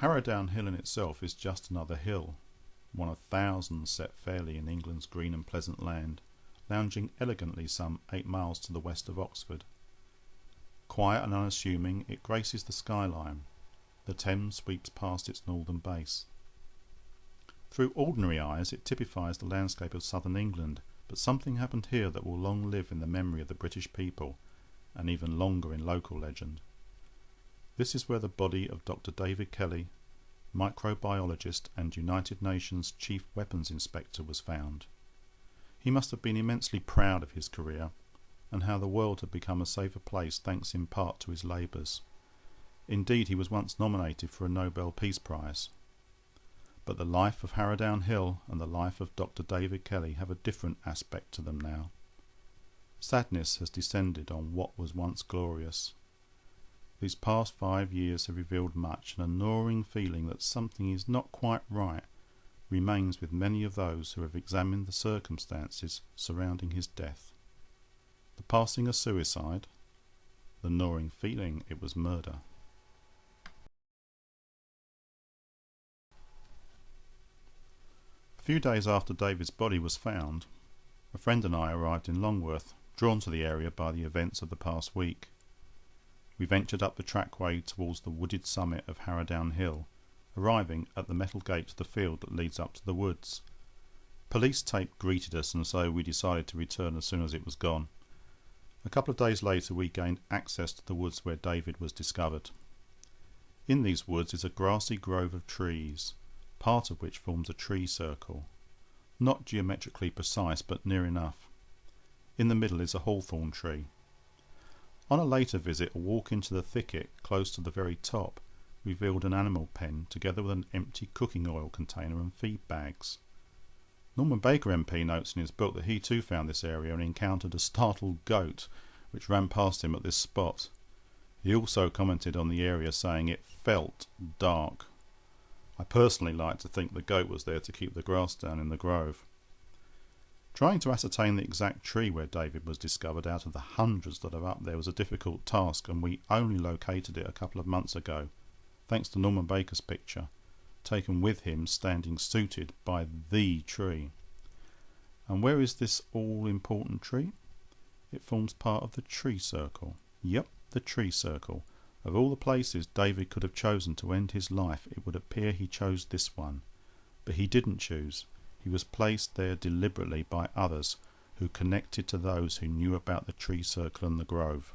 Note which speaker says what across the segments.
Speaker 1: Harrowdown Hill in itself is just another hill, one of thousands set fairly in England's green and pleasant land, lounging elegantly some 8 miles to the west of Oxford. Quiet and unassuming, it graces the skyline. The Thames sweeps past its northern base. Through ordinary eyes it typifies the landscape of southern England, but something happened here that will long live in the memory of the British people, and even longer in local legend. This is where the body of Dr. David Kelly, microbiologist and United Nations Chief Weapons Inspector, was found. He must have been immensely proud of his career, and how the world had become a safer place thanks in part to his labours. Indeed, he was once nominated for a Nobel Peace Prize. But the life of Harrowdown Hill and the life of Dr. David Kelly have a different aspect to them now. Sadness has descended on what was once glorious. These past 5 years have revealed much, and a gnawing feeling that something is not quite right remains with many of those who have examined the circumstances surrounding his death. The passing a suicide, the gnawing feeling it was murder. A few days after David's body was found, a friend and I arrived in Longworth, drawn to the area by the events of the past week. We ventured up the trackway towards the wooded summit of Harrowdown Hill, arriving at the metal gate to the field that leads up to the woods. Police tape greeted us, and so we decided to return as soon as it was gone. A couple of days later we gained access to the woods where David was discovered. In these woods is a grassy grove of trees, part of which forms a tree circle. Not geometrically precise, but near enough. In the middle is a hawthorn tree. On a later visit, a walk into the thicket close to the very top revealed an animal pen together with an empty cooking oil container and feed bags. Norman Baker MP notes in his book that he too found this area and encountered a startled goat which ran past him at this spot. He also commented on the area, saying it felt dark. I personally like to think the goat was there to keep the grass down in the grove. Trying to ascertain the exact tree where David was discovered out of the hundreds that are up there was a difficult task, and we only located it a couple of months ago, thanks to Norman Baker's picture, taken with him standing suited by the tree. And where is this all-important tree? It forms part of the tree circle. Yep, the tree circle. Of all the places David could have chosen to end his life, it would appear he chose this one. But he didn't choose. He was placed there deliberately by others who connected to those who knew about the tree circle and the grove.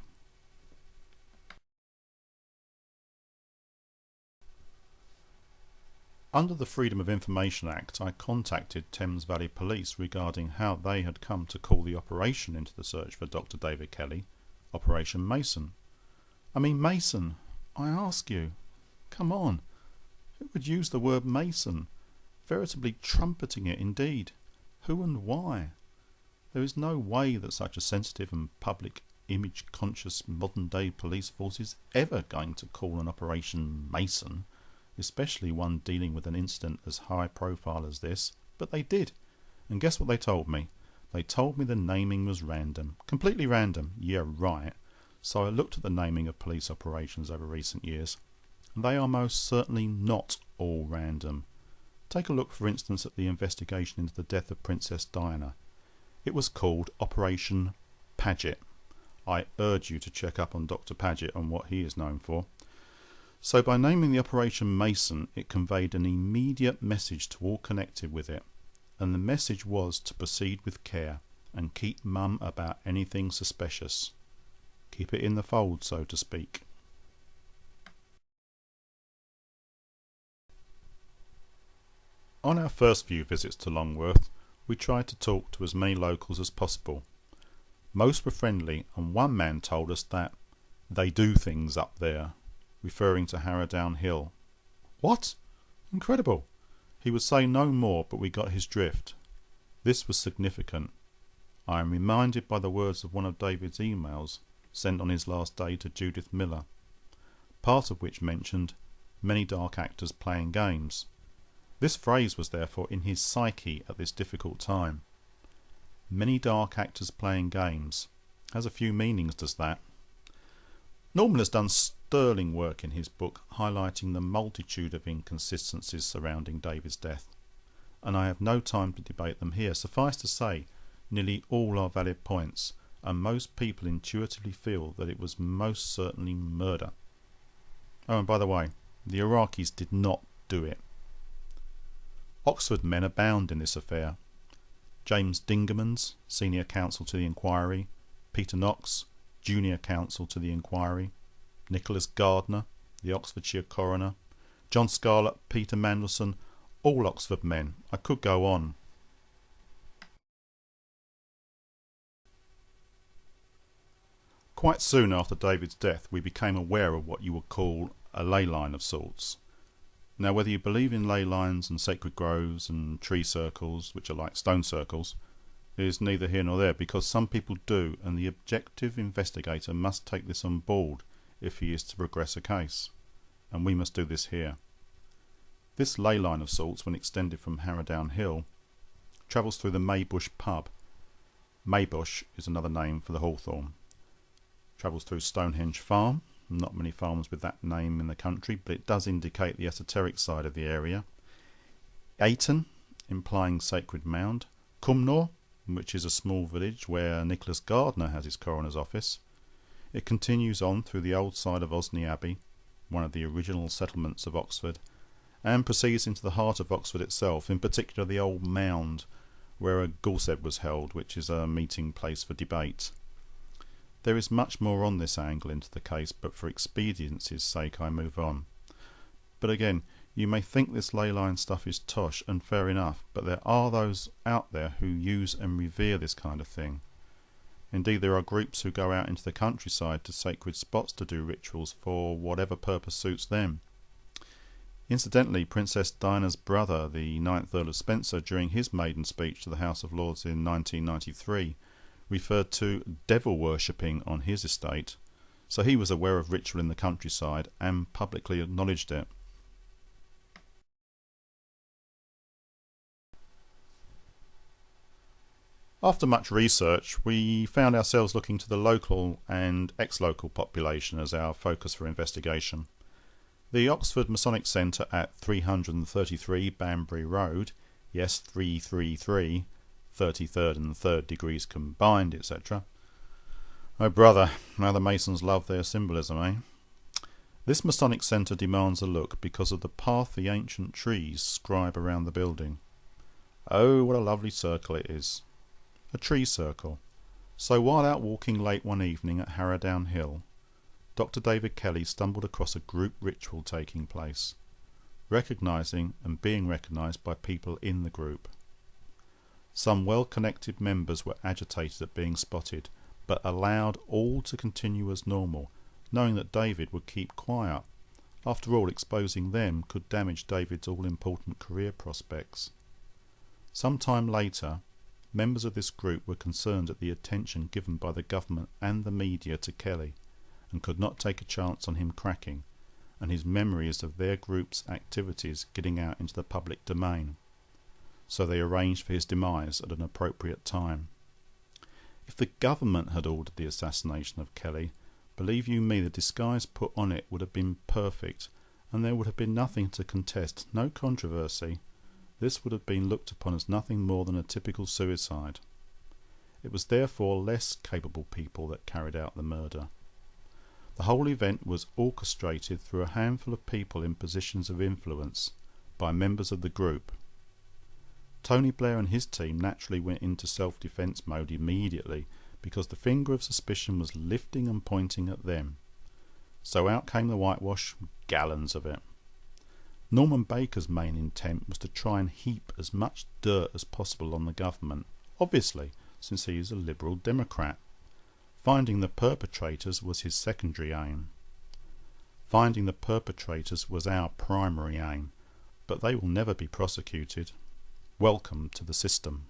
Speaker 1: Under the Freedom of Information Act, I contacted Thames Valley Police regarding how they had come to call the operation into the search for Dr. David Kelly Operation Mason. I mean Mason, I ask you. Come on, who would use the word Mason? Veritably trumpeting it indeed. Who and why? There is no way that such a sensitive and public image conscious modern day police force is ever going to call an Operation Mason, especially one dealing with an incident as high profile as this. But they did, and guess what they told me? They told me the naming was random. Completely random. Yeah, right. So I looked at the naming of police operations over recent years, and they are most certainly not all random. Take a look, for instance, at the investigation into the death of Princess Diana. It was called Operation Paget. I urge you to check up on Dr. Paget and what he is known for. So by naming the Operation Mason, it conveyed an immediate message to all connected with it, and the message was to proceed with care and keep mum about anything suspicious. Keep it in the fold, so to speak. On our first few visits to Longworth, we tried to talk to as many locals as possible. Most were friendly, and one man told us that they do things up there, referring to Harrowdown Hill. What? Incredible! He would say no more, but we got his drift. This was significant. I am reminded by the words of one of David's emails, sent on his last day to Judith Miller, part of which mentioned many dark actors playing games. This phrase was therefore in his psyche at this difficult time. Many dark actors playing games. Has a few meanings, does that? Norman has done sterling work in his book highlighting the multitude of inconsistencies surrounding David's death, and I have no time to debate them here. Suffice to say, nearly all are valid points, and most people intuitively feel that it was most certainly murder. Oh, and by the way, the Iraqis did not do it. Oxford men abound in this affair. James Dingemans, senior counsel to the inquiry, Peter Knox, junior counsel to the inquiry, Nicholas Gardner, the Oxfordshire coroner, John Scarlett, Peter Mandelson, all Oxford men. I could go on. Quite soon after David's death, we became aware of what you would call a ley line of sorts. Now, whether you believe in ley lines and sacred groves and tree circles, which are like stone circles, is neither here nor there, because some people do, and the objective investigator must take this on board if he is to progress a case, and we must do this here. This ley line of sorts, when extended from Harrowdown Hill, travels through the Maybush pub. Maybush is another name for the Hawthorn. Travels through Stonehenge Farm. Not many farms with that name in the country, but it does indicate the esoteric side of the area. Ayton, implying Sacred Mound. Cumnor, which is a small village where Nicholas Gardner has his coroner's office. It continues on through the old side of Osney Abbey, one of the original settlements of Oxford, and proceeds into the heart of Oxford itself, in particular the old mound where a Gulset was held, which is a meeting place for debate. There is much more on this angle into the case, but for expediency's sake I move on. But again, you may think this ley line stuff is tosh, and fair enough, but there are those out there who use and revere this kind of thing. Indeed, there are groups who go out into the countryside to sacred spots to do rituals for whatever purpose suits them. Incidentally, Princess Diana's brother, the 9th Earl of Spencer, during his maiden speech to the House of Lords in 1993, referred to devil worshipping on his estate, so he was aware of ritual in the countryside and publicly acknowledged it. After much research, we found ourselves looking to the local and ex-local population as our focus for investigation. The Oxford Masonic Centre at 333 Banbury Road, yes 333, 33rd and 3rd degrees combined, etc. Oh brother, how the Masons love their symbolism, eh? This Masonic Centre demands a look because of the path the ancient trees scribe around the building. Oh, what a lovely circle it is. A tree circle. So while out walking late one evening at Harrowdown Hill, Dr. David Kelly stumbled across a group ritual taking place, recognising and being recognised by people in the group. Some well-connected members were agitated at being spotted, but allowed all to continue as normal, knowing that David would keep quiet. After all, exposing them could damage David's all-important career prospects. Some time later, members of this group were concerned at the attention given by the government and the media to Kelly, and could not take a chance on him cracking, and his memories of their group's activities getting out into the public domain. So they arranged for his demise at an appropriate time. If the government had ordered the assassination of Kelly, believe you me, the disguise put on it would have been perfect, and there would have been nothing to contest, no controversy. This would have been looked upon as nothing more than a typical suicide. It was therefore less capable people that carried out the murder. The whole event was orchestrated through a handful of people in positions of influence by members of the group. Tony Blair and his team naturally went into self-defence mode immediately because the finger of suspicion was lifting and pointing at them. So out came the whitewash, gallons of it. Norman Baker's main intent was to try and heap as much dirt as possible on the government, obviously, since he is a Liberal Democrat. Finding the perpetrators was his secondary aim. Finding the perpetrators was our primary aim, but they will never be prosecuted. Welcome to the system.